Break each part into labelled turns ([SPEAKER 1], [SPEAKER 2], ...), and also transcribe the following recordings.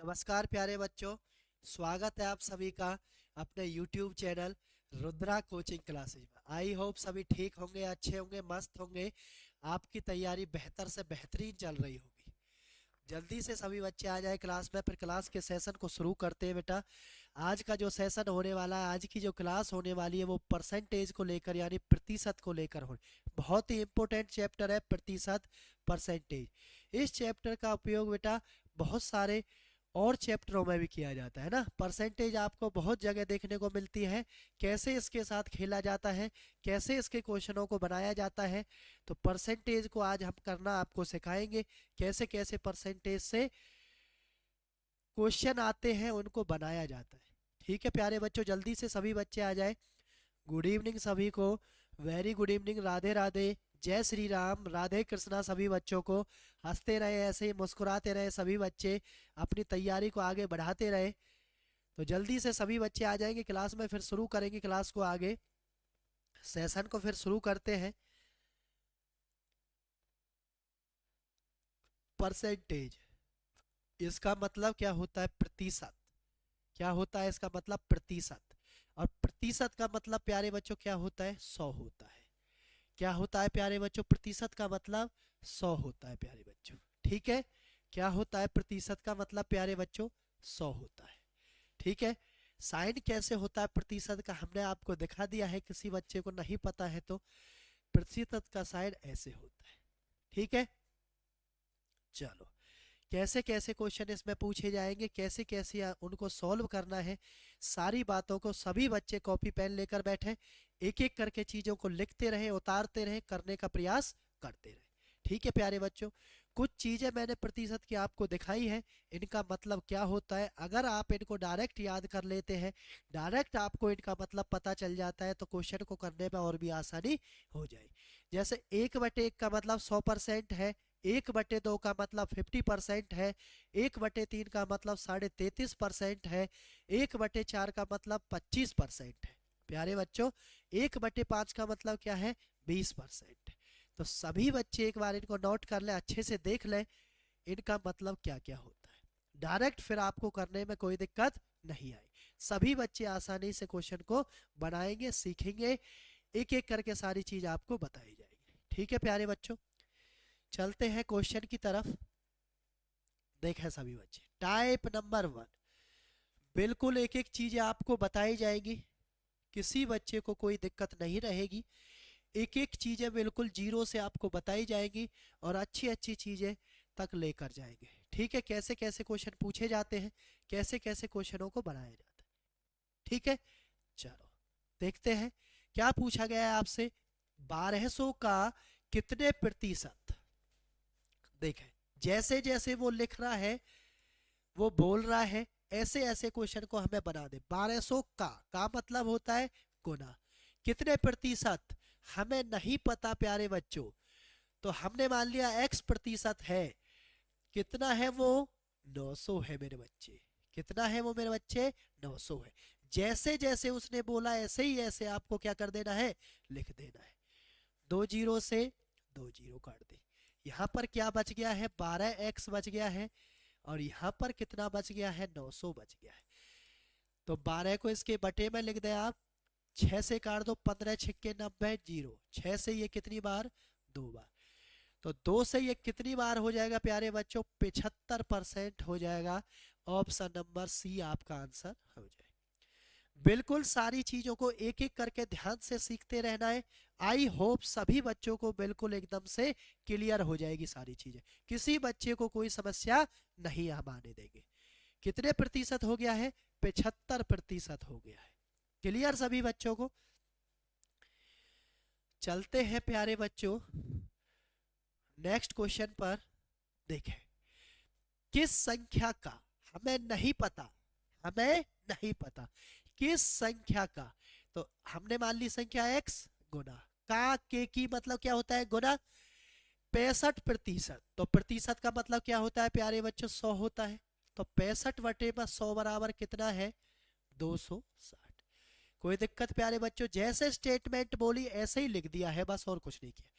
[SPEAKER 1] नमस्कार प्यारे बच्चों, स्वागत है आप सभी का अपने YouTube channel Rudra coaching classes में। आई होप सभी ठीक होंगे, अच्छे होंगे, मस्त होंगे। आपकी तैयारी बेहतर से बेहतरीन चल रही होगी। जल्दी से सभी बच्चे आ जाए क्लास में, फिर क्लास के सेशन को शुरू करते हैं बेटा। आज का जो सेशन होने वाला है, आज की जो क्लास होने वाली है वो परसेंटेज को लेकर यानी प्रतिशत को लेकर हो। बहुत ही इंपॉर्टेंट चैप्टर है प्रतिशत, परसेंटेज। इस चैप्टर का उपयोग बेटा बहुत सारे और चैप्टरों में भी किया जाता है ना। परसेंटेज आपको बहुत जगह देखने को मिलती है, कैसे इसके साथ खेला जाता है, कैसे इसके क्वेश्चनों को बनाया जाता है। तो परसेंटेज को आज हम करना आपको सिखाएंगे, कैसे कैसे परसेंटेज से क्वेश्चन आते हैं उनको बनाया जाता है। ठीक है प्यारे बच्चों, जल्दी से सभी बच्चे आ जाए। गुड इवनिंग सभी को, very good evening, Radhe Radhe, जय श्री राम, राधे कृष्णा सभी बच्चों को। हंसते रहे, ऐसे ही मुस्कुराते रहे सभी बच्चे, अपनी तैयारी को आगे बढ़ाते रहे। तो जल्दी से सभी बच्चे आ जाएंगे क्लास में, फिर शुरू करेंगे क्लास को, आगे सेशन को फिर शुरू करते हैं। परसेंटेज, इसका मतलब क्या होता है? प्रतिशत। क्या होता है इसका मतलब? प्रतिशत। और प्रतिशत का मतलब प्यारे बच्चों क्या होता है? 100 होता है। क्या होता है प्यारे बच्चों? प्रतिशत का मतलब 100 होता है प्यारे बच्चों। ठीक है, क्या होता है प्रतिशत का मतलब प्यारे बच्चों? 100 होता है। ठीक है, साइन कैसे होता है प्रतिशत का हमने आपको दिखा दिया है, किसी बच्चे को नहीं पता है तो प्रतिशत का साइन ऐसे होता है। ठीक है, चलो कैसे कैसे क्वेश्चन इसमें पूछे जाएंगे, कैसे कैसे उनको सॉल्व करना है, सारी बातों को सभी बच्चे कॉपी पेन लेकर बैठे, एक एक करके चीज़ों को लिखते रहे, उतारते रहे, करने का प्रयास करते रहे। ठीक है प्यारे बच्चों, कुछ चीज़ें मैंने प्रतिशत की आपको दिखाई है, इनका मतलब क्या होता है। अगर आप इनको डायरेक्ट याद कर लेते हैं, डायरेक्ट आपको इनका मतलब पता चल जाता है, तो क्वेश्चन को करने में और भी आसानी हो जाएगी। जैसे 1/1 का मतलब 100% है, 1/2 का मतलब 50% है, 1/3 का मतलब 33.5% है, 1/4 का मतलब 25% है। प्यारे बच्चों, 1/5 का मतलब क्या है? 20%। तो सभी बच्चे एक बार इनको नोट कर लें, अच्छे से देख लें इनका मतलब क्या क्या होता है। डायरेक्ट फिर आपको करने में कोई दिक्कत नहीं आई, सभी बच्चे आसानी से क्वेश्चन को बनाएंगे, सीखेंगे, एक एक करके सारी चीज आपको बताई जाएगी। ठीक है प्यारे बच्चों, चलते हैं क्वेश्चन की तरफ। देखें सभी बच्चे, टाइप नंबर 1, बिल्कुल एक एक चीज आपको बताई जाएगी, किसी बच्चे को कोई दिक्कत नहीं रहेगी। एक एक चीजें बिल्कुल जीरो से आपको बताई जाएगी और अच्छी अच्छी चीजें तक लेकर जाएंगे। ठीक है, कैसे कैसे क्वेश्चन पूछे जाते हैं, कैसे कैसे क्वेश्चनों को बनाया जाता है। ठीक है, चलो देखते हैं क्या पूछा गया है आपसे। 1200 का कितने प्रतिशत? देखें, जैसे जैसे वो लिख रहा है, वो बोल रहा है, ऐसे ऐसे क्वेश्चन को हमें बना दे। 1200 का मतलब होता है गुना। कितने प्रतिशत हमें नहीं पता प्यारे बच्चों, तो हमने मान लिया x प्रतिशत है। कितना है वो? 900 है मेरे बच्चे। कितना है वो मेरे बच्चे? 900 है। जैसे जैसे उसने बोला ऐसे ही ऐसे आपको क्या कर देना है? लिख देना है। 2 जीरो से 2 जीरो काट दे। यहाँ पर क्या बच गया है? 12x बच गया है, और यहाँ पर कितना बच गया है? 900 बच गया है। तो 12 को इसके बटे में लिख दें आप, 6 से काट दो, 15 छिक्के 90, जीरो। 6 से ये कितनी बार? 2 बार। तो 2 से ये कितनी बार हो जाएगा प्यारे बच्चों? 75% हो जाएगा। ऑप्शन नंबर सी आपका आंसर हो जाएगा। बिल्कुल सारी चीजों को एक एक करके ध्यान से सीखते रहना है। आई होप सभी बच्चों को बिल्कुल एकदम से क्लियर हो जाएगी सारी चीजें, किसी बच्चे को कोई समस्या नहीं हम आने देंगे। कितने प्रतिशत हो गया है? 75% हो गया है। क्लियर सभी बच्चों को? चलते हैं प्यारे बच्चों नेक्स्ट क्वेश्चन पर। देखें, किस संख्या का हमें नहीं पता, हमें नहीं पता किस संख्या का, तो हमने मान ली संख्या x गुना का, के की मतलब क्या होता है? गुना। 65%, तो प्रतिशत का मतलब क्या होता है प्यारे बच्चों? 100 होता है। तो 65/100 बराबर कितना है? 260। कोई दिक्कत प्यारे बच्चों? जैसे स्टेटमेंट बोली ऐसे ही लिख दिया है, बस और कुछ नहीं किया।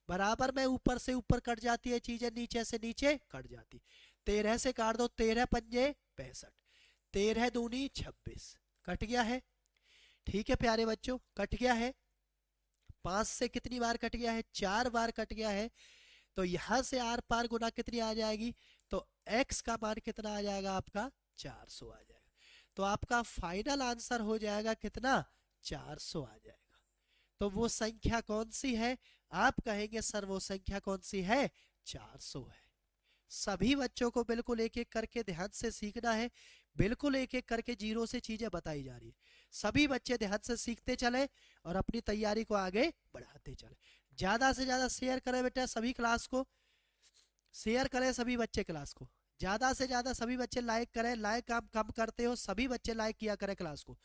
[SPEAKER 1] बराबर में ऊपर से ऊपर कट जाती है चीजें, नीचे से नीचे कट जाती। 13 से काट दो, 13 पंजे 65, 13 दूनी 26, कट गया है। ठीक है प्यारे बच्चों, कट गया है। 5 से कितनी बार कट गया है? 4 बार कट गया है। तो यहां से आर पार गुना कितनी आ जाएगी? तो x का मान कितना आ जाएगा आपका? 400 आ जाएगा। तो आपका फाइनल आंसर हो जाएगा कितना? 400 आ जाएगा। तो वो संख्या कौन सी है? आप कहेंगे सर वो संख्या कौन सी है? 400 है। सभी बच्चों को बिल्कुल एक एक करके ध्यान से सीखना है। बिल्कुल एक एक करके जीरो से चीजें बताई जा रही है। सभी बच्चे ध्यान से सीखते चले और अपनी तैयारी को आगे बढ़ाते चले। ज्यादा से ज्यादा शेयर करें बेटा, सभी क्लास को शेयर करें, सभी बच्चे क्लास को ज्यादा से ज्यादा सभी बच्चे लाइक करें। लाइक आप कम करते हो, सभी बच्चे लाइक किया करें क्लास को।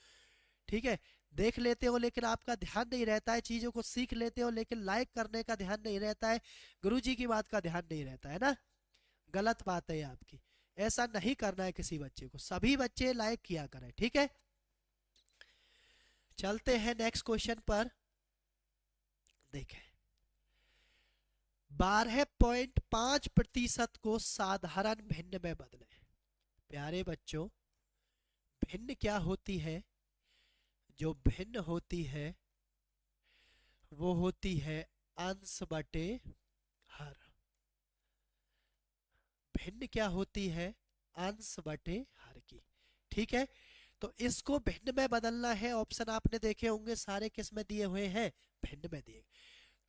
[SPEAKER 1] ठीक है, देख लेते हो लेकिन आपका ध्यान नहीं रहता है, चीजों को सीख लेते हो लेकिन लाइक करने का ध्यान नहीं रहता है, गुरुजी की बात का ध्यान नहीं रहता है ना। गलत बात है आपकी, ऐसा नहीं करना है किसी बच्चे को। सभी बच्चे लाइक किया करें, ठीक है। चलते हैं नेक्स्ट क्वेश्चन पर। देखें, 12.5% को साधारण भिन्न में बदलें। प्यारे बच्चों, भिन्न क्या होती है? जो भिन्न होती है वो होती है अंश बटे हर। भिन्न क्या होती है? अंश बटे हर की। ठीक है, तो इसको भिन्न में बदलना है। ऑप्शन आपने देखे होंगे सारे, किस में दिए हुए हैं? भिन्न में दिए।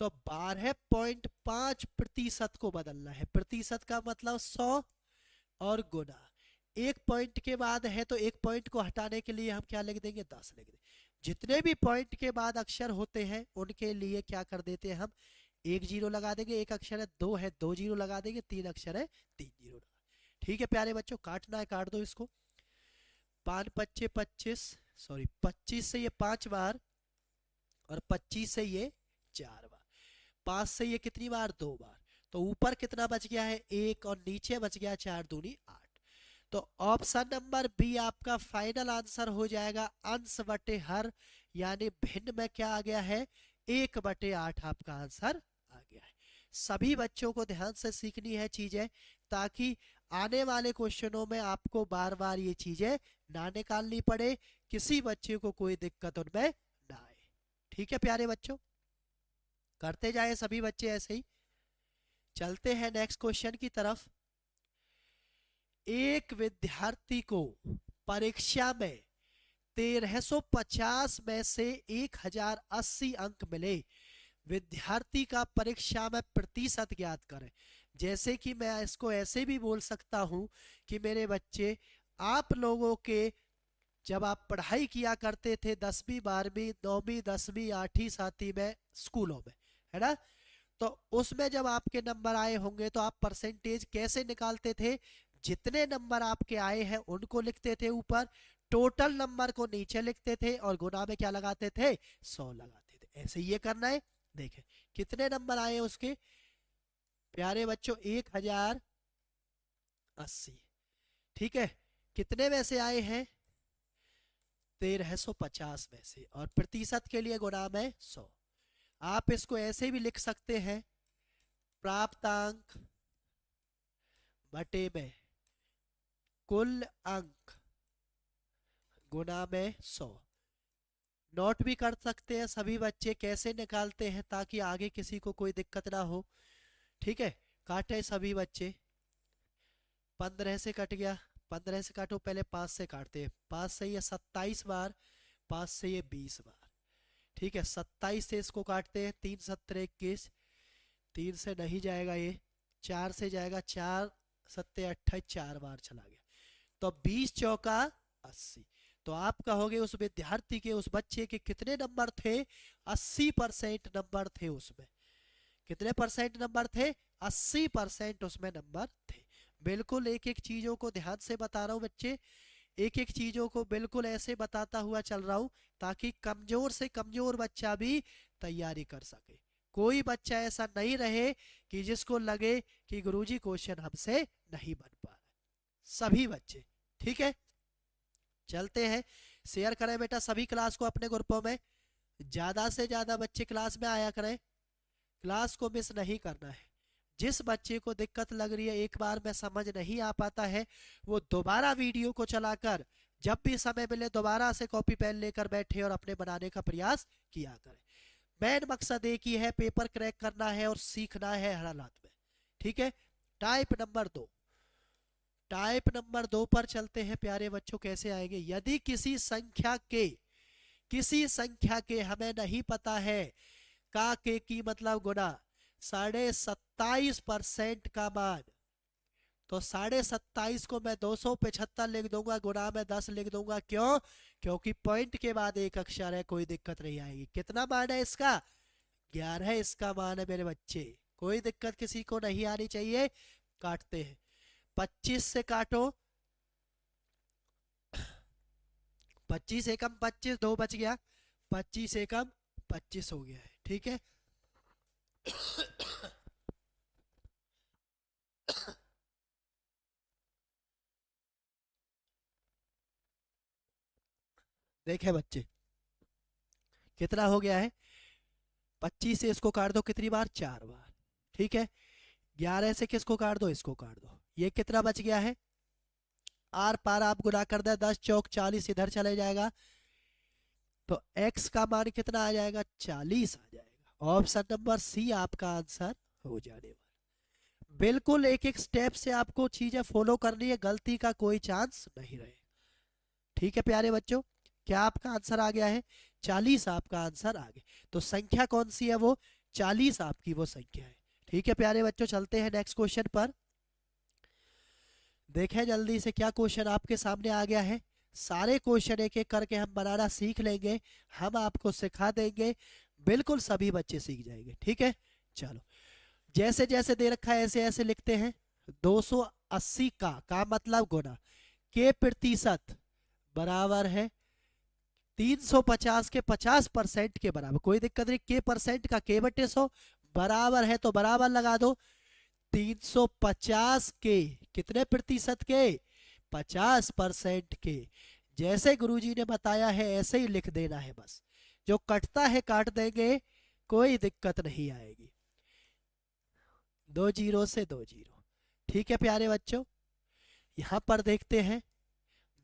[SPEAKER 1] तो 12.5% को बदलना है। प्रतिशत का मतलब 100 और गुना। एक पॉइंट के बाद है तो एक पॉइंट को हटाने के लिए हम क्या लिख देंगे? 10 लिख देंगे। जितने भी पॉइंट के बाद अक्षर होते हैं उनके लिए क्या कर देते हैं हम? 1 जीरो लगा देंगे। एक अक्षर है 2 है 2 जीरो लगा देंगे। 3 अक्षर है 3 जीरो लगा। ठीक है प्यारे बच्चों, काटना है काट दो इसको। 5 पच्चे 25, सॉरी 25 से ये 5 बार और 25 से ये 4 बार। 5 से ये कितनी बार? 2 बार। तो ऊपर कितना बच गया है? 1 और नीचे बच गया 4 दूनी 8। तो ऑप्शन नंबर बी आपका फाइनल आंसर हो जाएगा अंश बटे हर, यानी भिन्न में क्या आ गया है? 1/8 आपका आंसर आ गया है। सभी बच्चों को ध्यान से सीखनी है चीजें, ताकि आने वाले क्वेश्चनों में आपको बार बार ये चीजें ना निकालनी पड़े, किसी बच्चे को कोई दिक्कत उनमें ना आए। ठीक है प्यारे बच्चों, करते जाए सभी बच्चे ऐसे ही। चलते हैं नेक्स्ट क्वेश्चन की तरफ। एक विद्यार्थी को परीक्षा में 1350 में से 1080 अंक मिले। विद्यार्थी का परीक्षा में प्रतिशत ज्ञात करें। जैसे कि मैं इसको ऐसे भी बोल सकता हूं कि मेरे बच्चे, आप लोगों के जब आप पढ़ाई किया करते थे 10वीं 12वीं 9वीं 10वीं 8वीं 7वीं में स्कूलों में, है ना, तो उसमें जब आपके नंबर आए होंगे तो आप परसेंटेज कैसे निकालते थे? जितने नंबर आपके आए हैं उनको लिखते थे ऊपर, टोटल नंबर को नीचे लिखते थे और गुना में क्या लगाते थे? 100 लगाते थे। ऐसे ये करना है। देखें कितने नंबर आए उसके प्यारे बच्चों? 1080। ठीक है, कितने में से आए हैं? 1350 में से, और प्रतिशत के लिए गुना में 100। आप इसको ऐसे भी लिख सकते हैं, प्राप्तांक बटे में कुल अंक गुना में 100। नोट भी कर सकते हैं सभी बच्चे कैसे निकालते हैं, ताकि आगे किसी को कोई दिक्कत ना हो। ठीक है, काटे सभी बच्चे। 15 से कट गया, 15 से काटो, पहले 5 से काटते हैं। 5 से ये 27 बार, 5 से ये 20 बार। ठीक है, 27 से इसको काटते हैं। 3 7 21, 3 से नहीं जाएगा ये, 4 से जाएगा, 4 7 28, 4 बार चला गया। तो 20 चौका 80। तो आप कहोगे उस विद्यार्थी के, उस बच्चे के कितने नंबर थे? 80% नंबर थे उसमें। कितने परसेंट नंबर थे? 80% उसमें नंबर थे। बिल्कुल एक एक चीजों को ध्यान से बता रहा हूं बच्चे, एक एक चीजों को बिल्कुल ऐसे बताता हुआ चल रहा हूं ताकि कमजोर से कमजोर बच्चा भी तैयारी कर सके। कोई बच्चा ऐसा नहीं रहे कि जिसको लगे कि गुरुजी क्वेश्चन हमसे नहीं बन पा रहा। सभी बच्चे, ठीक है। चलते हैं, शेयर करें बेटा सभी क्लास को अपने ग्रुपों में। ज्यादा से ज्यादा बच्चे क्लास में आया करें, क्लास को मिस नहीं करना है। जिस बच्चे को दिक्कत लग रही है, एक बार में समझ नहीं आ पाता है, वो दोबारा वीडियो को चलाकर जब भी समय मिले दोबारा से कॉपी पेन लेकर बैठे और अपने बनाने का प्रयास किया करें। मेन मकसद एक ही है, पेपर क्रैक करना है और सीखना है हर हालात में। ठीक है। टाइप नंबर 2, टाइप नंबर 2 पर चलते हैं प्यारे बच्चों। कैसे आएंगे? यदि किसी संख्या के हमें नहीं पता है का के की मतलब गुना 27.5% का मान, तो 27.5 को मैं 275 लिख दूंगा, गुना में 10 लिख दूंगा। क्यों? क्योंकि पॉइंट के बाद एक अक्षर है, कोई दिक्कत नहीं आएगी। कितना मान है इसका? 11 इसका मान है मेरे बच्चे। कोई दिक्कत किसी को नहीं आनी चाहिए। काटते हैं, 25 से काटो, 25 एकम 25, 2 बच गया, 25 एकम 25 हो गया है। ठीक है। देखे बच्चे कितना हो गया है? 25 से इसको काट दो कितनी बार? 4 बार। ठीक है। 11 से किसको काट दो? इसको काट दो। ये कितना बच गया है? आर पार आप गुना कर दे, 10 चौक 40 इधर चले जाएगा, तो x का मान कितना आ जाएगा? 40 आ जाएगा। ऑप्शन नंबर सी आपका आंसर हो जाने वाला। बिल्कुल एक एक स्टेप से आपको चीजें फॉलो करनी है, गलती का कोई चांस नहीं रहे। ठीक है प्यारे बच्चों, क्या आपका आंसर आ गया है? 40 आपका आंसर आ गया। तो संख्या कौन सी है? वो 40 आपकी वो संख्या है। ठीक है प्यारे बच्चों, चलते हैं नेक्स्ट क्वेश्चन पर। देखें जल्दी से क्या क्वेश्चन आपके सामने आ गया है। सारे क्वेश्चन एक एक करके हम बनाना सीख लेंगे, हम आपको सिखा देंगे, बिल्कुल सभी बच्चे सीख जाएंगे। ठीक है। चलो, जैसे जैसे दे रखा है ऐसे ऐसे लिखते हैं। 280 का मतलब गुना के प्रतिशत बराबर है 350 के 50% के बराबर। कोई दिक्कत नहीं, के परसेंट का के बटे 100 बराबर है, तो बराबर लगा दो। 350 के कितने प्रतिशत के? 50% के। जैसे गुरुजी ने बताया है ऐसे ही लिख देना है, बस जो कटता है काट देंगे, कोई दिक्कत नहीं आएगी। 2 जीरो से 2 जीरो। ठीक है प्यारे बच्चों, यहां पर देखते हैं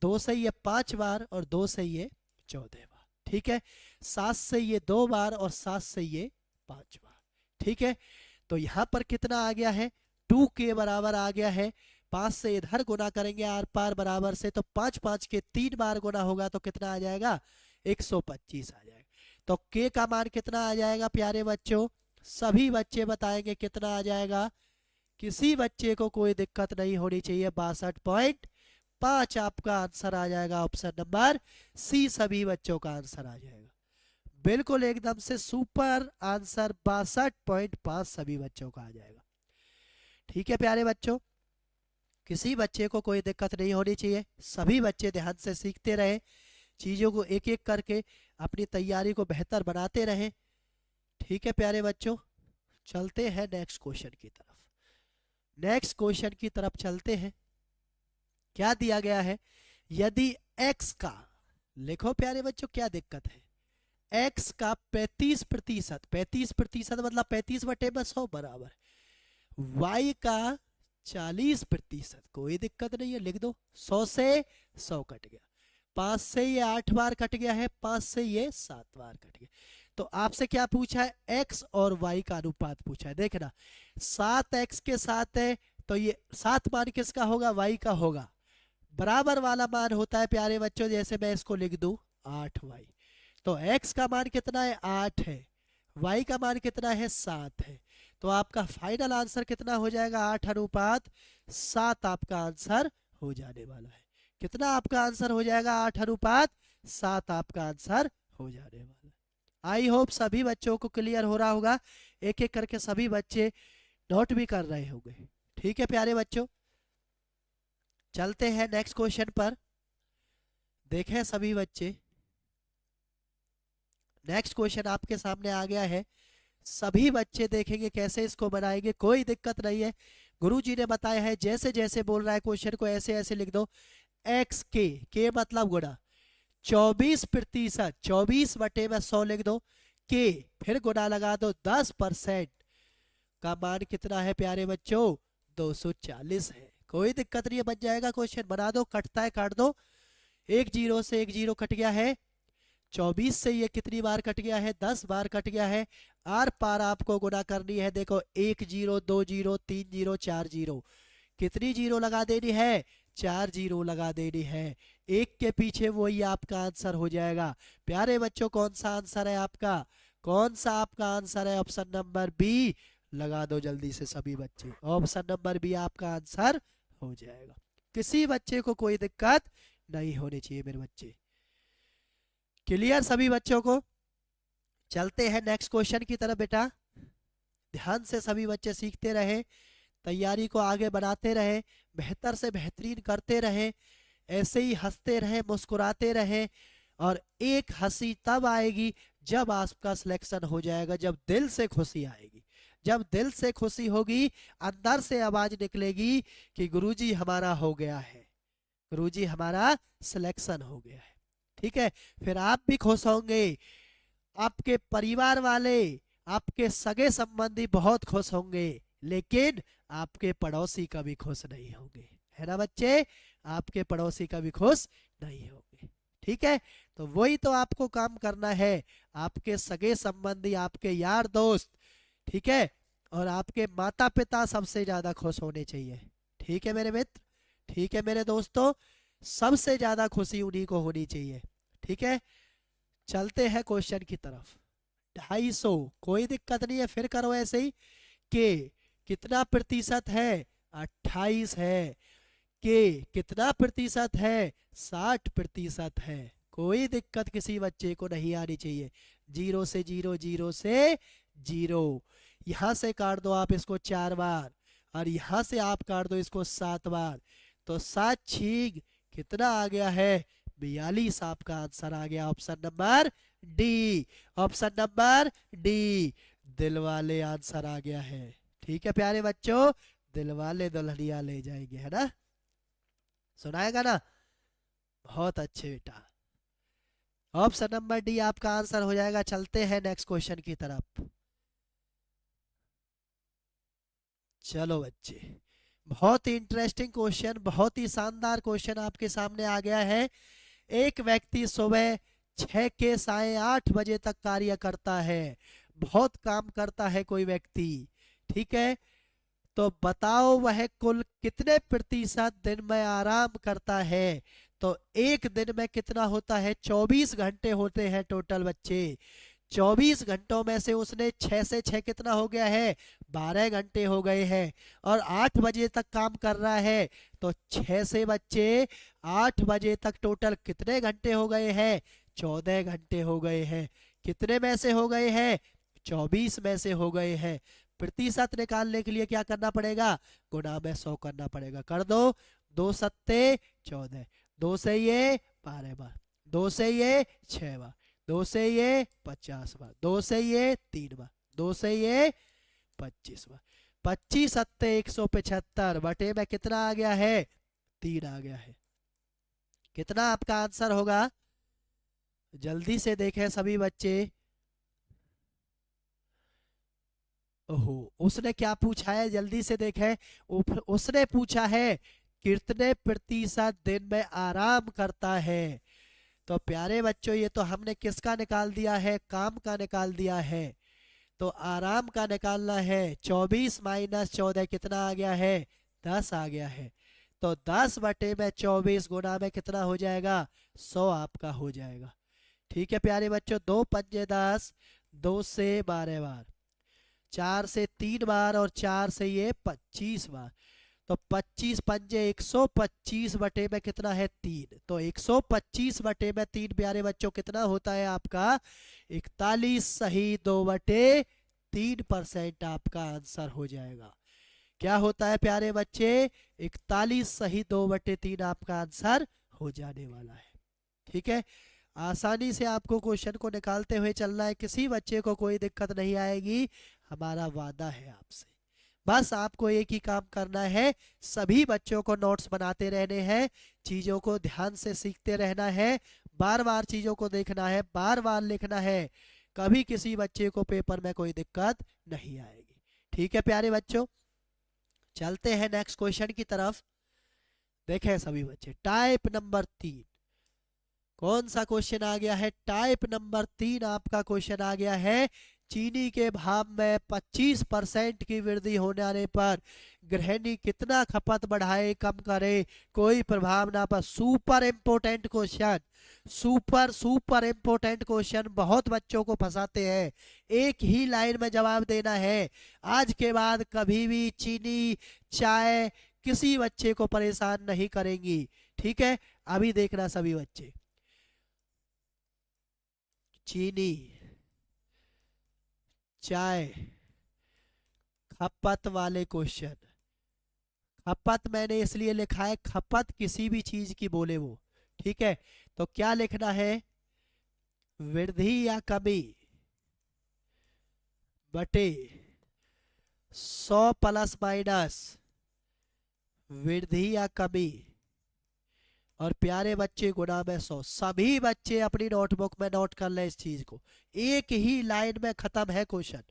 [SPEAKER 1] 2 से ये 5 बार और 2 से ये 14 बार। ठीक है। 7 से ये 2 बार और 7 से ये 5 बार। ठीक है। तो यहां पर कितना आ गया है? 2 के बराबर आ गया है। 5 से इधर गुना करेंगे आर पार बराबर से, तो 5 5 के 3 बार गुना होगा, तो कितना आ जाएगा? 125 आ जाएगा। तो के का मान कितना आ जाएगा प्यारे बच्चों? सभी बच्चे बताएंगे कितना आ जाएगा। किसी बच्चे को कोई दिक्कत नहीं होनी चाहिए। 62.5 आपका आंसर आ जाएगा। ऑप्शन नंबर सी सभी बच्चों का आंसर आ जाएगा। बिल्कुल एकदम से सुपर आंसर 62.5 सभी बच्चों का आ जाएगा। ठीक है प्यारे बच्चों, किसी बच्चे को कोई दिक्कत नहीं होनी चाहिए। सभी बच्चे ध्यान से सीखते रहे, चीज़ों को एक एक करके अपनी तैयारी को बेहतर बनाते रहे। ठीक है प्यारे बच्चों, चलते हैं नेक्स्ट क्वेश्चन की तरफ। नेक्स्ट क्वेश्चन की तरफ चलते हैं। क्या दिया गया है? यदि x का, लिखो प्यारे बच्चों क्या दिक्कत है, x का 35%, 35% मतलब 35/100 बराबर y का 40%, कोई दिक्कत नहीं है, लिख दो। 100 से 100 कट गया, 5 से ये 8 बार कट गया है, 5 से ये 7 बार कट गया। तो आपसे क्या पूछा है? x और y का अनुपात पूछा है। देखना 7x के साथ है, तो ये 7 मान किसका होगा? y का होगा। बराबर वाला मान होता है प्यारे बच्चों, जैसे मैं इसको लिख दूं 8y, तो x का मान कितना है? 8 है, y का मान कितना है? 7 है। तो आपका फाइनल आंसर कितना हो जाएगा? 8:7 आपका आंसर हो जाने वाला है। कितना आपका आंसर हो जाएगा? 8:7 आपका आंसर हो जाने वाला है। आई होप सभी बच्चों को क्लियर हो रहा होगा, एक एक करके सभी बच्चे नोट भी कर रहे होंगे। ठीक है प्यारे बच्चों, चलते हैं नेक्स्ट क्वेश्चन पर। देखें सभी बच्चे, नेक्स्ट क्वेश्चन आपके सामने आ गया है। सभी बच्चे देखेंगे कैसे इसको बनाएंगे, कोई दिक्कत नहीं है। गुरुजी ने बताया है जैसे जैसे बोल रहा है क्वेश्चन को ऐसे ऐसे लिख दो। x के मतलब गुणा 24%, 24/100 लिख दो। के फिर गुणा लगा दो 10%, का मान कितना है प्यारे बच्चों? 240 है। कोई दिक्कत नहीं है, बन जाएगा क्वेश्चन। बना दो, कटता है काट दो। एक जीरो से एक जीरो कट गया है। 24 से ये कितनी बार कट गया है? 10 बार कट गया है। आर पार आपको गुना करनी है। देखो 1 जीरो 2 जीरो 3 जीरो 4 जीरो, कितनी जीरो लगा देनी है? 4 जीरो लगा देनी है। एक के पीछे वही आपका आंसर हो जाएगा। प्यारे बच्चों कौन सा आंसर है आपका? कौन सा आपका आंसर है? Option number B. लगा दो जल्दी से सभी बच्चे, ऑप्शन नंबर बी आपका आंसर हो जाएगा। किसी बच्चे को कोई दिक्कत नहीं होनी चाहिए मेरे बच्चे। क्लियर सभी बच्चों को? चलते हैं नेक्स्ट क्वेश्चन की तरफ बेटा। ध्यान से सभी बच्चे सीखते रहे, तैयारी को आगे बढ़ाते रहे, बेहतर से बेहतरीन करते रहे, ऐसे ही हंसते रहे, मुस्कुराते रहे। और एक हंसी तब आएगी जब आपका सिलेक्शन हो जाएगा, जब दिल से खुशी आएगी। जब दिल से खुशी होगी, अंदर से आवाज निकलेगी कि गुरुजी हमारा हो गया है, गुरुजी हमारा सिलेक्शन हो गया है। ठीक है, फिर आप भी खुश होंगे, आपके परिवार वाले, आपके सगे संबंधी बहुत खुश होंगे, लेकिन आपके पड़ोसी कभी खुश नहीं होंगे। है ना बच्चे? आपके पड़ोसी कभी खुश नहीं होंगे। ठीक है, तो वही तो आपको काम करना है। आपके सगे संबंधी, आपके यार दोस्त, ठीक है, और आपके माता पिता सबसे ज्यादा खुश होने चाहिए। ठीक है मेरे मित्र, ठीक है मेरे दोस्तों, सबसे ज्यादा खुशी उन्हीं को होनी चाहिए। ठीक है, चलते हैं क्वेश्चन की तरफ। 250, कोई दिक्कत नहीं है, फिर करो ऐसे ही। के कितना प्रतिशत है? 28 है। के कितना प्रतिशत है? 60% है। कोई दिक्कत किसी बच्चे को नहीं आनी चाहिए। जीरो से जीरो, जीरो से जीरो, यहां से काट दो आप इसको 4 बार, और यहां से आप काट दो इसको 7 बार, तो 7 छीग कितना आ गया है? 42 आपका आंसर आ गया। Option number D, option number D, दिल वाले आंसर आ गया है। ठीक है प्यारे बच्चों, दिल वाले दुल्हनिया ले जाएंगे, है ना? सुनाएगा ना? बहुत अच्छे बेटा, ऑप्शन नंबर डी आपका आंसर हो जाएगा। चलते हैं नेक्स्ट क्वेश्चन की तरफ। चलो बच्चे, बहुत ही इंटरेस्टिंग क्वेश्चन, बहुत ही शानदार क्वेश्चन आपके सामने आ गया है। एक व्यक्ति सुबह 6 के साढ़े 8 बजे तक कार्य करता है, बहुत काम करता है कोई व्यक्ति, ठीक है, तो बताओ वह कुल कितने प्रतिशत दिन में आराम करता है? तो एक दिन में कितना होता है? 24 घंटे होते हैं टोटल बच्चे। 24 घंटों में से उसने 6 से 6 कितना हो गया है? 12 घंटे हो गए हैं। और 8 बजे तक काम कर रहा है, तो 6 से बच्चे 8 बजे तक टोटल कितने घंटे हो गए हैं? 14 घंटे हो गए हैं। कितने में से हो गए हैं? 24 में से हो गए हैं। प्रतिशत निकालने के लिए क्या करना पड़ेगा? गुणा में 100 करना पड़ेगा। कर दो, 2 सत्ते 14, 2 से ये 12 बार, 2 से ये 6 बार, 2 से ये 50 बार, 2 से ये 3 बार, 2 से ये 25 बार, 25 सत्ते 175 बटे में कितना आ गया है? 3 आ गया है। कितना आपका आंसर होगा? जल्दी से देखें सभी बच्चे। ओहो, उसने क्या पूछा है? जल्दी से देखें। उसने पूछा है कितने प्रतिशत दिन में आराम करता है। तो प्यारे बच्चों, ये तो हमने किसका निकाल दिया है? काम का निकाल दिया है। तो आराम का निकालना है। 24 माइनस 14 कितना आ गया है? 10 आ गया है। तो 10 बटे में 24 गुना में कितना हो जाएगा? 100 आपका हो जाएगा। ठीक है प्यारे बच्चों, 2 पंजे 10, 2 से 12 बार, 4 से 3 बार, और 4 से ये 25 बार, तो 25 पंजे 125 बटे में कितना है? 3। तो 125 बटे में 3 प्यारे बच्चों कितना होता है आपका? 41 सही 2/3% आपका आंसर हो जाएगा। क्या होता है प्यारे बच्चे? 41 सही 2/3 आपका आंसर हो जाने वाला है। ठीक है, आसानी से आपको क्वेश्चन को निकालते हुए चलना है, किसी बच्चे को कोई दिक्कत नहीं आएगी, हमारा वादा है आपसे। बस आपको एक ही काम करना है, सभी बच्चों को नोट्स बनाते रहने हैं, चीज़ों को ध्यान से सीखते रहना है, बार बार चीज़ों को देखना है, बार बार लिखना है, कभी किसी बच्चे को पेपर में कोई दिक्कत नहीं आएगी। ठीक है प्यारे बच्चों, चलते हैं नेक्स्ट क्वेश्चन की तरफ। देखें सभी बच्चे, टाइप नंबर 3 कौन सा क्वेश्चन आ गया है? टाइप नंबर 3 आपका क्वेश्चन आ गया है, चीनी के भाव में 25% की वृद्धि होने आने पर गृहिणी कितना खपत बढ़ाए कम करे, कोई प्रभाव ना पर। Super important question, super super important question, बहुत बच्चों को फंसाते हैं। एक ही लाइन में जवाब देना है। आज के बाद कभी भी चीनी चाय किसी बच्चे को परेशान नहीं करेंगी, ठीक है? अभी देखना सभी बच्चे, चीनी चाय खपत वाले क्वेश्चन। खपत मैंने इसलिए लिखा है, खपत किसी भी चीज की बोले वो, ठीक है? तो क्या लिखना है? वृद्धि या कमी बटे 100 प्लस माइनस वृद्धि या कमी, और प्यारे बच्चे गुना में 100। सभी बच्चे अपनी नोटबुक में नोट कर ले इस चीज को, एक ही लाइन में खत्म है क्वेश्चन,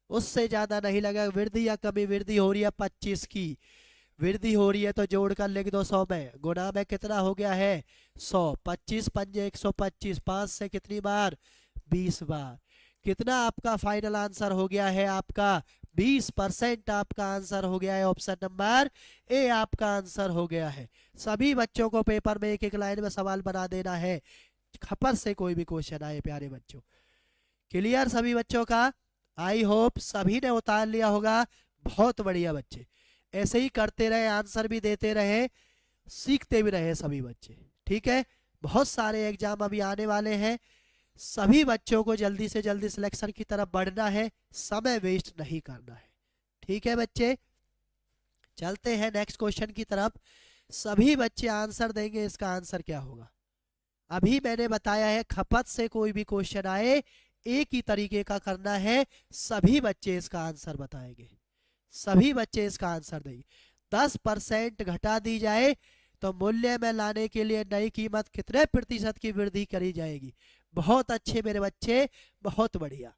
[SPEAKER 1] उससे ज्यादा नहीं लगा। वृद्धि या कमी, वृद्धि हो रही है 25 की, वृद्धि हो रही है तो जोड़कर लिख दो 100 में, गुना में कितना हो गया है 100, 25 पंजे 125, 5 से कितनी बार 20 बार। कितना आपका फाइनल आंसर हो गया है? आपका 20% आपका आंसर हो गया है। ऑप्शन नंबर ए आपका आंसर हो गया है। सभी बच्चों को पेपर में एक एक लाइन में सवाल बना देना है, खपत से कोई भी क्वेश्चन आए प्यारे बच्चों। क्लियर सभी बच्चों का? आई होप सभी ने उतार लिया होगा। बहुत बढ़िया बच्चे, ऐसे ही करते रहे, आंसर भी देते रहे, सीखते भी रहे सभी बच्चे, ठीक है? बहुत सारे एग्जाम अभी आने वाले हैं, सभी बच्चों को जल्दी से जल्दी सिलेक्शन की तरफ बढ़ना है, समय वेस्ट नहीं करना है, ठीक है बच्चे? चलते हैं नेक्स्ट क्वेश्चन की तरफ। सभी बच्चे आंसर देंगे, इसका आंसर क्या होगा? अभी मैंने बताया है, खपत से कोई भी क्वेश्चन आए एक ही तरीके का करना है, सभी बच्चे इसका आंसर बताएंगे, सभी बच्चे इसका आंसर देंगे। 10% घटा दी जाए तो मूल्य में लाने के लिए नई कीमत कितने प्रतिशत की वृद्धि करी जाएगी? बहुत अच्छे मेरे बच्चे, बहुत बढ़िया,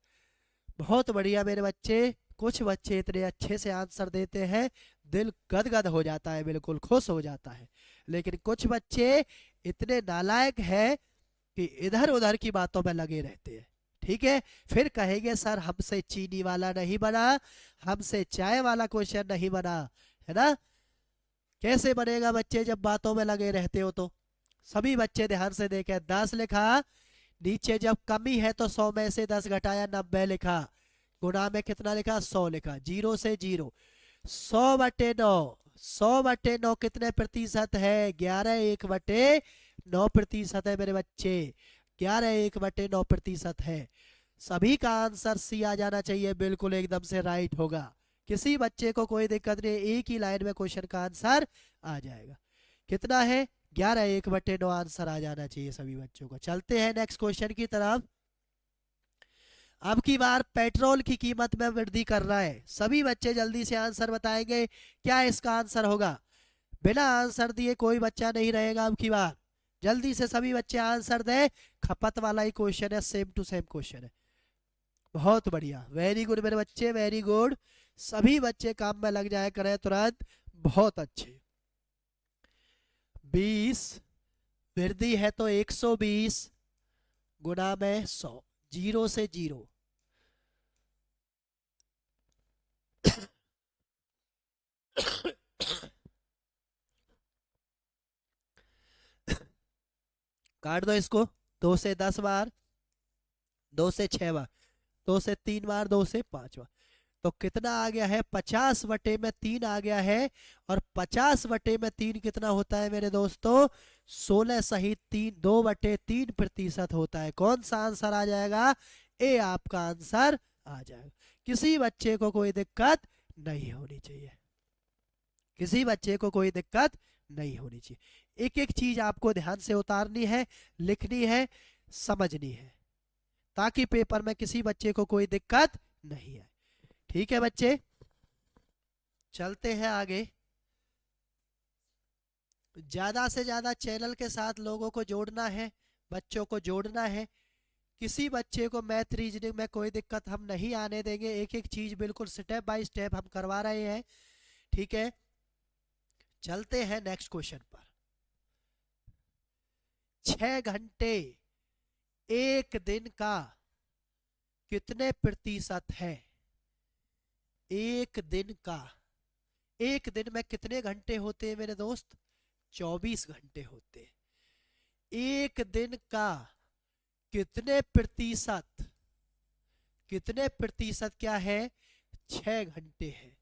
[SPEAKER 1] बहुत बढ़िया मेरे बच्चे। कुछ बच्चे इतने अच्छे से आंसर देते हैं, दिल गदगद हो जाता है, बिल्कुल खुश हो जाता है। लेकिन कुछ बच्चे इतने नालायक हैं कि इधर उधर की बातों में लगे रहते हैं, ठीक है? फिर कहेंगे सर हमसे चीनी वाला नहीं बना, हमसे चाय वाला क्वेश्चन नहीं बना, है ना? कैसे बनेगा बच्चे जब बातों में लगे रहते हो तो? सभी बच्चे ध्यान से देखें, 10 लिखा, नीचे जब कमी है तो 100 में से 10 घटाया 90 लिखा, गुणा में कितना लिखा 100 लिखा, जीरो से जीरो, 100/9, 100/9 कितने प्रतिशत है? 11/1/9 प्रतिशत है मेरे बच्चे, 11/1/9 प्रतिशत है। सभी का आंसर सी आ जाना चाहिए, बिल्कुल एकदम से राइट होगा, किसी बच्चे को कोई दिक्कत नहीं, एक ही लाइन में क्वेश्चन का आंसर आ जाएगा। कितना है? 11/1/9 आंसर आ जाना चाहिए सभी बच्चों को। चलते हैं नेक्स्ट क्वेश्चन की तरफ। अब की बार पेट्रोल की कीमत में वृद्धि कर रहा है, सभी बच्चे जल्दी से आंसर बताएंगे, क्या इसका आंसर होगा? बिना आंसर दिए कोई बच्चा नहीं रहेगा अब की बार, जल्दी से सभी बच्चे आंसर दें। खपत वाला ही क्वेश्चन है, सेम टू सेम क्वेश्चन है। बहुत बढ़िया, वेरी गुड मेरे बच्चे, वेरी गुड। सभी बच्चे काम में लग जाए करें तुरंत, बहुत अच्छे। 20 वृद्धि है तो 120 गुना में 100, जीरो से जीरो, काट दो इसको, 2 से 10 बार, 2 से 6 बार, 2 से 3 बार, 2 से 5 बार, तो कितना आ गया है? 50/3 आ गया है। और 50/3 कितना होता है मेरे दोस्तों? 16 सहित 3, 2/3% होता है। कौन सा आंसर आ जाएगा? ए आपका आंसर आ जाएगा। किसी बच्चे को कोई दिक्कत नहीं होनी चाहिए, किसी बच्चे को कोई दिक्कत नहीं होनी चाहिए। एक एक चीज आपको ध्यान से उतारनी है, लिखनी है, समझनी है, ताकि पेपर में किसी बच्चे को कोई दिक्कत नहीं आए, ठीक है बच्चे? चलते हैं आगे। ज्यादा से ज्यादा चैनल के साथ लोगों को जोड़ना है, बच्चों को जोड़ना है, किसी बच्चे को मैथ रीजनिंग में कोई दिक्कत हम नहीं आने देंगे, एक एक चीज बिल्कुल स्टेप बाय स्टेप हम करवा रहे हैं, ठीक है। चलते हैं नेक्स्ट क्वेश्चन पर। 6 घंटे एक दिन का कितने प्रतिशत है? एक दिन का, एक दिन में कितने घंटे होते हैं मेरे दोस्त? 24 घंटे होते हैं। एक दिन का कितने प्रतिशत, कितने प्रतिशत क्या है? 6 घंटे है।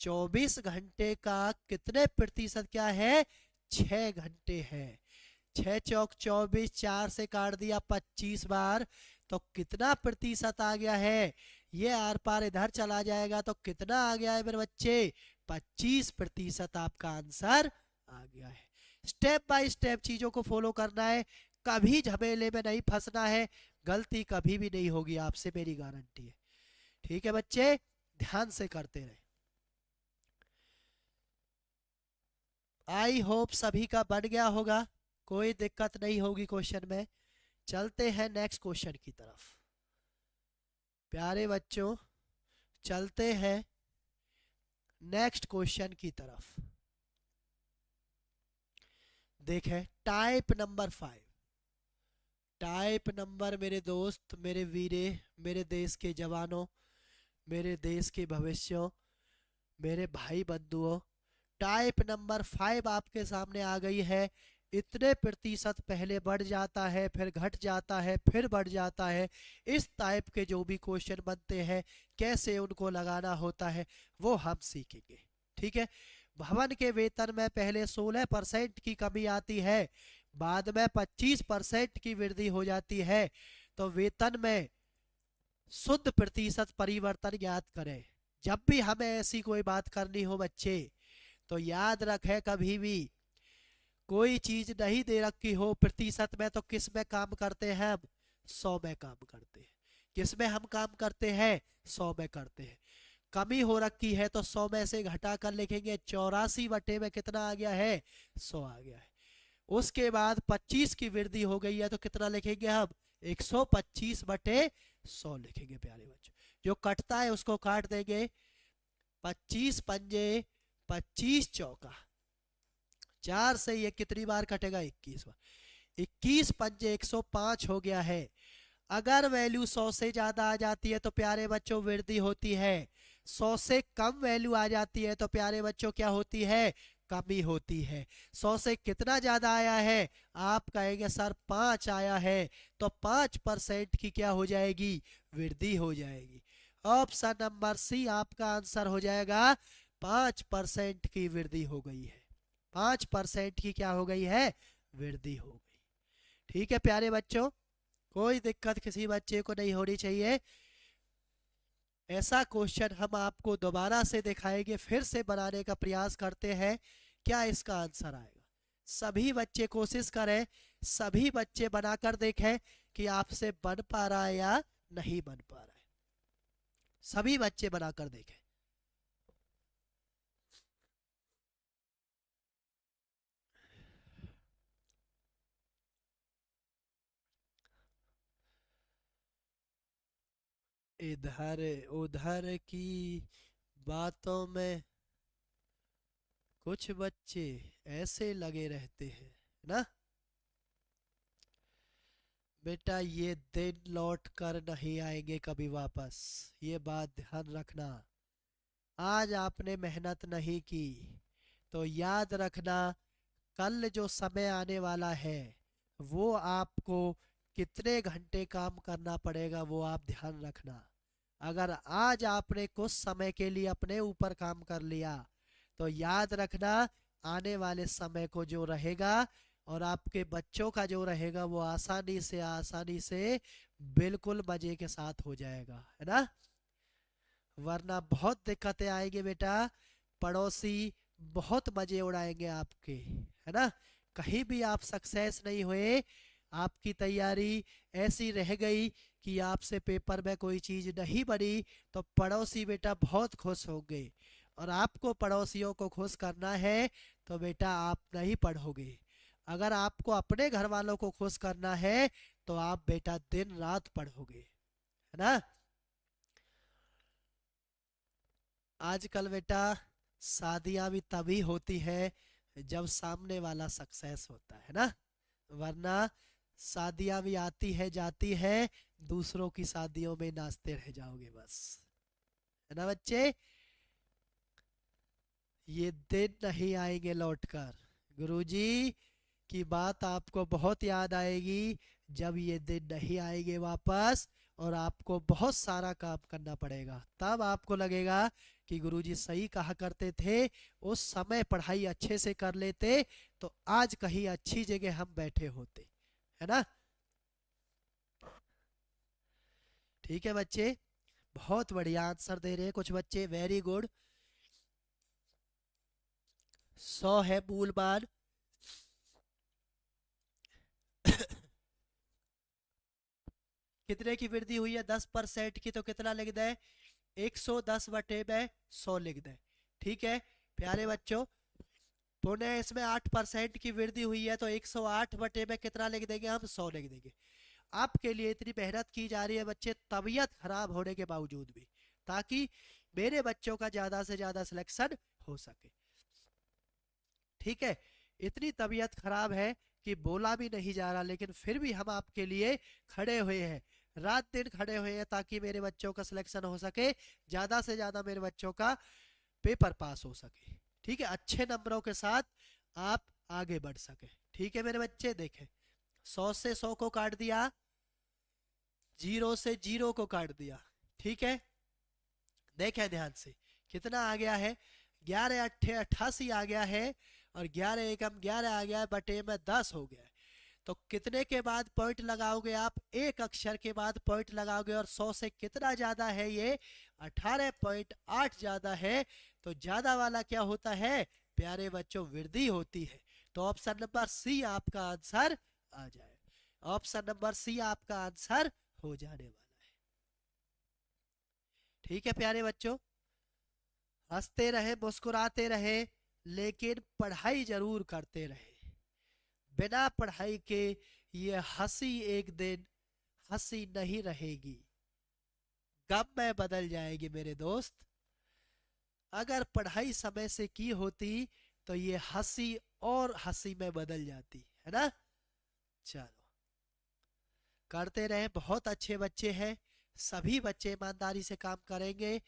[SPEAKER 1] 24 घंटे का कितने प्रतिशत क्या है? 6 घंटे है। 6 चौक 24, 4 से काट दिया 25 बार, तो कितना प्रतिशत आ गया है? ये आर पार इधर चला जाएगा तो कितना आ गया है मेरे बच्चे? 25% आपका आंसर आ गया है। स्टेप बाय स्टेप चीजों को फॉलो करना है, कभी झमेले में नहीं फंसना है, गलती कभी भी नहीं होगी आपसे, मेरी गारंटी है, ठीक है बच्चे, ध्यान से करते रहे। आई होप सभी का बन गया होगा, कोई दिक्कत नहीं होगी क्वेश्चन में। चलते हैं नेक्स्ट क्वेश्चन की तरफ। प्यारे बच्चों चलते हैं नेक्स्ट क्वेश्चन की तरफ। देखें टाइप नंबर 5। टाइप नंबर मेरे दोस्त, मेरे वीरे, मेरे देश के जवानों, मेरे देश के भविष्यों, मेरे भाई बंधुओं, टाइप नंबर 5 आपके सामने आ गई है। इतने प्रतिशत पहले बढ़ जाता है, फिर घट जाता है, फिर बढ़ जाता है। इस टाइप के जो भी क्वेश्चन बनते हैं, कैसे उनको लगाना होता है वो हम सीखेंगे, ठीक है। भवन के वेतन में पहले 16% की कमी आती है, बाद में 25% की वृद्धि हो जाती है, तो वेतन में शुद्ध प्रतिशत परिवर्तन ज्ञात करें। जब भी हमें ऐसी कोई बात करनी हो बच्चे, तो याद रखें कभी भी कोई चीज नहीं दे रखी हो प्रतिशत में, तो किस में काम करते हैं हम? 100 में काम करते हैं। किस में हम काम करते हैं? 100 में करते हैं। कमी हो रखी है तो 100 में से घटा कर लिखेंगे, 84 बटे में कितना आ गया है? 100 आ गया है। उसके बाद 25 की वृद्धि हो गई है तो कितना लिखेंगे हम? 125 बटे 100 लिखेंगे प्यारे बच्चों। जो कटता है उसको काट देंगे, 25 पंजे 25 चौका, 4 से ये कितनी बार कटेगा? 21 बार। 21 पंजे 105 हो गया है। अगर वैल्यू 100 से ज्यादा आ जाती है तो प्यारे बच्चों वृद्धि होती है, 100 से कम वैल्यू आ जाती है तो प्यारे बच्चों क्या होती है? कमी होती है। 100 से कितना ज्यादा आया है? आप कहेंगे सर 5 आया है, तो 5% की क्या हो जाएगी? वृद्धि हो जाएगी। ऑप्शन नंबर सी आपका आंसर हो जाएगा, 5% की वृद्धि हो गई है। 5% की क्या हो गई है? वृद्धि हो गई। ठीक है प्यारे बच्चों, कोई दिक्कत किसी बच्चे को नहीं होनी चाहिए। ऐसा क्वेश्चन हम आपको दोबारा से दिखाएंगे, फिर से बनाने का प्रयास करते हैं, क्या इसका आंसर आएगा। सभी बच्चे कोशिश करें, सभी बच्चे बनाकर देखें कि आपसे बन पा रहा है या नहीं बन पा रहा है। सभी बच्चे बनाकर देखें। इधर उधर की बातों में कुछ बच्चे ऐसे लगे रहते हैं ना। बेटा ये दिन लौट कर नहीं आएंगे कभी वापस, ये बात ध्यान रखना। आज आपने मेहनत नहीं की तो याद रखना, कल जो समय आने वाला है वो आपको कितने घंटे काम करना पड़ेगा वो आप ध्यान रखना। अगर आज आपने कुछ समय के लिए अपने ऊपर काम कर लिया तो याद रखना, आने वाले समय को जो रहेगा और आपके बच्चों का जो रहेगा वो आसानी से बिल्कुल मजे के साथ हो जाएगा, है ना। वरना बहुत दिक्कतें आएंगे बेटा, पड़ोसी बहुत मजे उड़ाएंगे आपके, है ना। कहीं भी आप सक्सेस नहीं हुए, आपकी तैयारी ऐसी रह गई कि आपसे पेपर में कोई चीज नहीं बनी, तो पड़ोसी बेटा बहुत खुश होंगे। और आपको पड़ोसियों को खुश करना है तो बेटा आप नहीं पढ़ोगे। अगर आपको अपने घर वालों को खुश करना है तो आप बेटा दिन रात पढ़ोगे, है ना। आजकल बेटा शादियां भी तभी होती है जब सामने वाला सक्सेस होता है ना, वरना शादियां भी आती है जाती है, दूसरों की शादियों में नाचते रह जाओगे बस, है ना बच्चे। ये दिन नहीं आएंगे लौटकर, गुरुजी की बात आपको बहुत याद आएगी जब ये दिन नहीं आएंगे वापस, और आपको बहुत सारा काम करना पड़ेगा, तब आपको लगेगा कि गुरुजी सही कहा करते थे, उस समय पढ़ाई अच्छे से कर लेते तो आज कहीं अच्छी जगह हम बैठे होते, है ना। ठीक है बच्चे, बहुत बढ़िया आंसर दे रहे हैं कुछ बच्चे, वेरी गुड। 100 है मूल मान। कितने की वृद्धि हुई है, 10% की, तो कितना लिख दें, 110 बटे में 100 लिख दें। ठीक है प्यारे बच्चों, पुनः इसमें 8% की वृद्धि हुई है, तो 108 बटे में कितना लिख देंगे हम, 100 लिख देंगे। आपके लिए इतनी मेहनत की जा रही है बच्चे, तबीयत खराब होने के बावजूद भी, ताकि मेरे बच्चों का ज्यादा से ज्यादा सिलेक्शन हो सके। ठीक है, इतनी तबीयत खराब है कि बोला भी नहीं जा रहा, लेकिन फिर भी हम आपके लिए खड़े हुए हैं, रात दिन खड़े हुए हैं, ताकि मेरे बच्चों का सिलेक्शन हो सके, ज्यादा से ज्यादा मेरे बच्चों का पेपर पास हो सके। ठीक है, अच्छे नंबरों के साथ आप आगे बढ़ सके। ठीक है मेरे बच्चे, देखें 100 से 100 को काट दिया, 0 से 0 को काट दिया। ठीक है, देखें ध्यान से कितना आ गया है, 11 अट्ठे 88 आ गया है, और 11 एकम 11 आ गया है, बटे में 10 हो गया है। तो कितने के बाद पॉइंट लगाओगे आप, एक अक्षर के बाद पॉइंट लगाओगे, और 100 से कितना ज्यादा है ये, 18.8 ज्यादा है, तो ज्यादा वाला क्या होता है प्यारे बच्चों, वृद्धि होती है। तो ऑप्शन नंबर सी आपका आंसर आ जाए, ऑप्शन नंबर सी आपका आंसर हो जाने वाला है। ठीक है प्यारे बच्चों, हंसते रहे मुस्कुराते रहे, लेकिन पढ़ाई जरूर करते रहे। बिना पढ़ाई के ये हंसी एक दिन हंसी नहीं रहेगी, गम में बदल जाएगी मेरे दोस्त। अगर पढ़ाई समय से की होती तो ये हंसी और हंसी में बदल जाती, है ना। चलो करते रहे, बहुत अच्छे बच्चे हैं, सभी बच्चे ईमानदारी से काम करेंगे,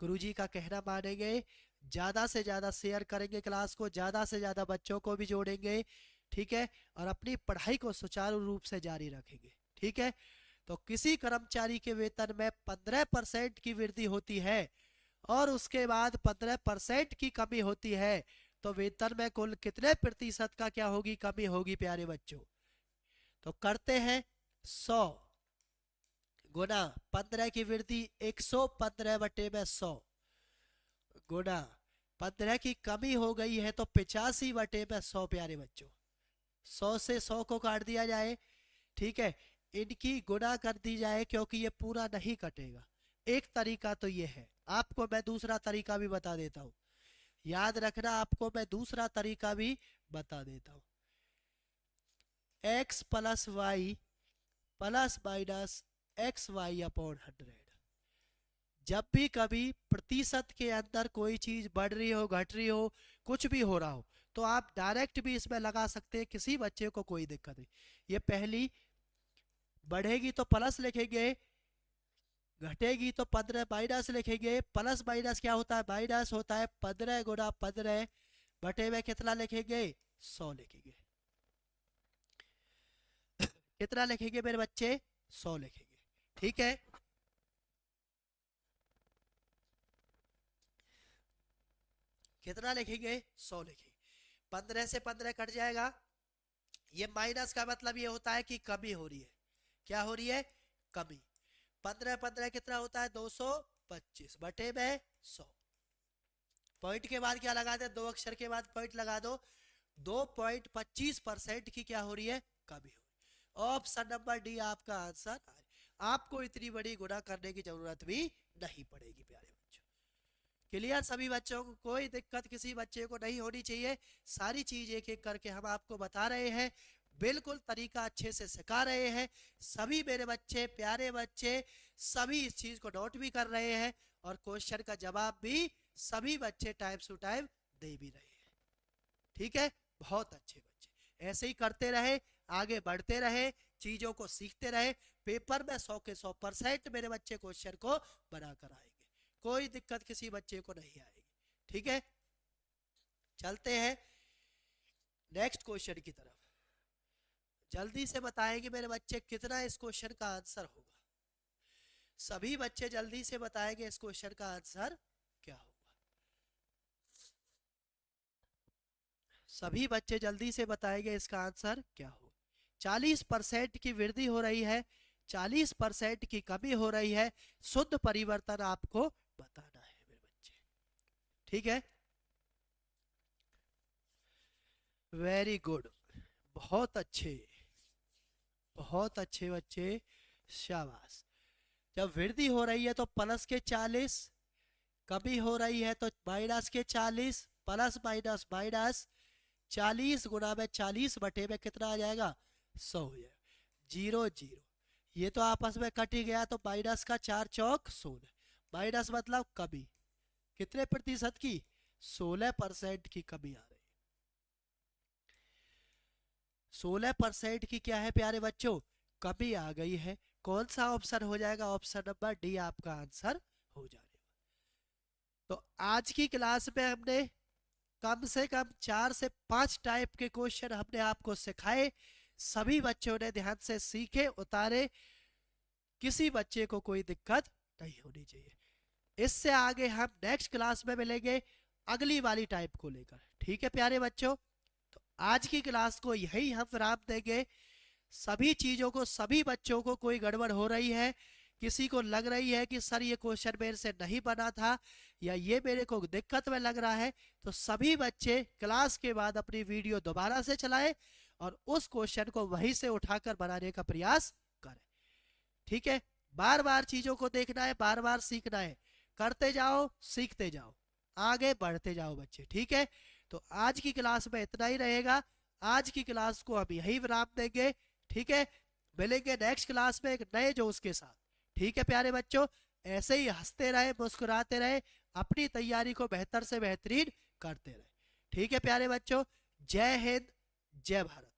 [SPEAKER 1] गुरुजी का कहना मानेंगे, ज्यादा से ज्यादा शेयर करेंगे क्लास को, ज्यादा से ज्यादा बच्चों को भी जोड़ेंगे। ठीक है, और अपनी पढ़ाई को सुचारू रूप से जारी रखेंगे। ठीक है, तो किसी कर्मचारी के वेतन में 15% की वृद्धि होती है और उसके बाद 15% की कमी होती है, तो वेतन में कुल कितने प्रतिशत का क्या होगी, कमी होगी प्यारे बच्चों। तो करते हैं 100 गुना 15 की वृद्धि, 115 बटे में 100 गुना 15 की कमी हो गई है, तो 85 बटे में 100 प्यारे बच्चों। 100 से 100 को काट दिया जाए। ठीक है, इनकी गुना कर दी जाए, क्योंकि ये पूरा नहीं कटेगा। एक तरीका तो ये है, आपको मैं दूसरा तरीका भी बता देता हूँ, याद रखना, आपको मैं दूसरा तरीका भी बता देता हूँ। x plus y plus minus x y upon 100, जब भी कभी प्रतिशत के अंदर कोई चीज बढ़ रही हो, घट रही हो, कुछ भी हो रहा हो, तो आप डायरेक्ट भी इसमें लगा सकते हैं, किसी बच्चे को कोई दिक्कत नहीं। ये पहली बढ़ेगी तो प्लस लिखेंगे, घटेगी तो 15 माइनस लिखेंगे, प्लस माइनस क्या होता है, माइनस होता है, 15 गुना 15 बटे में कितना लिखेंगे, 100 लिखेंगे। कितना लिखेंगे मेरे बच्चे, 100 लिखेंगे। ठीक है, कितना लिखेंगे, 100 लिखेंगे। 15 से 15 कट जाएगा, ये माइनस का मतलब ये होता है कि कमी हो रही है, क्या हो रही है, कमी। 15 15 कितना होता है, 225 बटे में 100। पॉइंट के बाद क्या लगा दे, दो अक्षर के बाद पॉइंट लगा दो, 2.25% की क्या हो रही है, कमी हो रही है। ऑप्शन नंबर डी आपका आंसर। आपको इतनी बड़ी गुना करने की जरूरत भी नहीं पड़ेगी प्यारे बच्चों। क्लियर सभी बच्चों को, कोई दिक्कत किसी बच्चे को नहीं होनी चाहिए, सारी चीज एक एक करके हम आपको बता रहे हैं, बिल्कुल तरीका अच्छे से सिखा रहे हैं। सभी मेरे बच्चे, प्यारे बच्चे, सभी इस चीज को नोट भी कर रहे हैं और क्वेश्चन का जवाब भी सभी बच्चे टाइम टू टाइम दे भी रहे हैं। ठीक है, बहुत अच्छे बच्चे, ऐसे ही करते रहे, आगे बढ़ते रहे, चीजों को सीखते रहे। पेपर में 100 के 100% मेरे बच्चे क्वेश्चन को बना कर आएंगे, कोई दिक्कत किसी बच्चे को नहीं आएगी। ठीक है, चलते हैं नेक्स्ट क्वेश्चन की तरफ। जल्दी से बताएंगे मेरे बच्चे कितना इस क्वेश्चन का आंसर होगा। सभी बच्चे जल्दी से बताएंगे इस क्वेश्चन का आंसर क्या होगा। सभी बच्चे जल्दी से बताएंगे इसका आंसर क्या होगा। 40% की वृद्धि हो रही है, 40% की कमी हो रही है, शुद्ध परिवर्तन आपको बताना है मेरे बच्चे। ठीक है, वेरी गुड, बहुत अच्छे, बहुत अच्छे बच्चे, शाबाश। जब वृद्धि हो रही है तो प्लस के 40, कमी हो रही है तो माइनस के 40, प्लस माइनस माइनस, 40 गुना में 40 बटे में कितना आ जाएगा, 100 हो जाएगा। 0 0, ये तो आपस में कट ही गया, तो माइनस का 4 चौक 16, माइनस मतलब कमी, कितने प्रतिशत की, 16% की कमी आ रही है। 16% की क्या है प्यारे बच्चों, कमी आ गई है। कौन सा ऑप्शन हो जाएगा, ऑप्शन नंबर डी आपका आंसर हो जाएगा। तो आज की क्लास में हमने कम से कम 4 से 5 टाइप के क्वेश्चन हमने आपको सिखाए। सभी बच्चों ने ध्यान से सीखे, उतारे, किसी बच्चे को कोई दिक्कत नहीं होनी चाहिए। इससे आगे हम नेक्स्ट क्लास में मिलेंगे अगली वाली टाइप को लेकर। ठीक है प्यारे बच्चों, तो आज की क्लास को यही हम विराम देंगे। सभी चीजों को, सभी बच्चों को कोई गड़बड़ हो रही है, किसी को लग रही है कि सर ये क्वेश्चन मेरे से नहीं बना था या ये मेरे को दिक्कत में लग रहा है, तो सभी बच्चे क्लास के बाद अपनी वीडियो दोबारा से चलाएं और उस क्वेश्चन को वहीं से उठाकर बनाने का प्रयास करें। ठीक है, बार बार चीजों को देखना है, बार बार सीखना है, करते जाओ, सीखते जाओ, आगे बढ़ते जाओ बच्चे। ठीक है, तो आज की क्लास में इतना ही रहेगा। आज की क्लास को हम यही विराम देंगे। ठीक है, मिलेंगे नेक्स्ट क्लास में एक नए जोश के साथ। ठीक है प्यारे बच्चों, ऐसे ही हंसते रहे, मुस्कुराते रहे, अपनी तैयारी को बेहतर से बेहतरीन करते रहे। ठीक है प्यारे बच्चों, जय हिंद, जय भारत।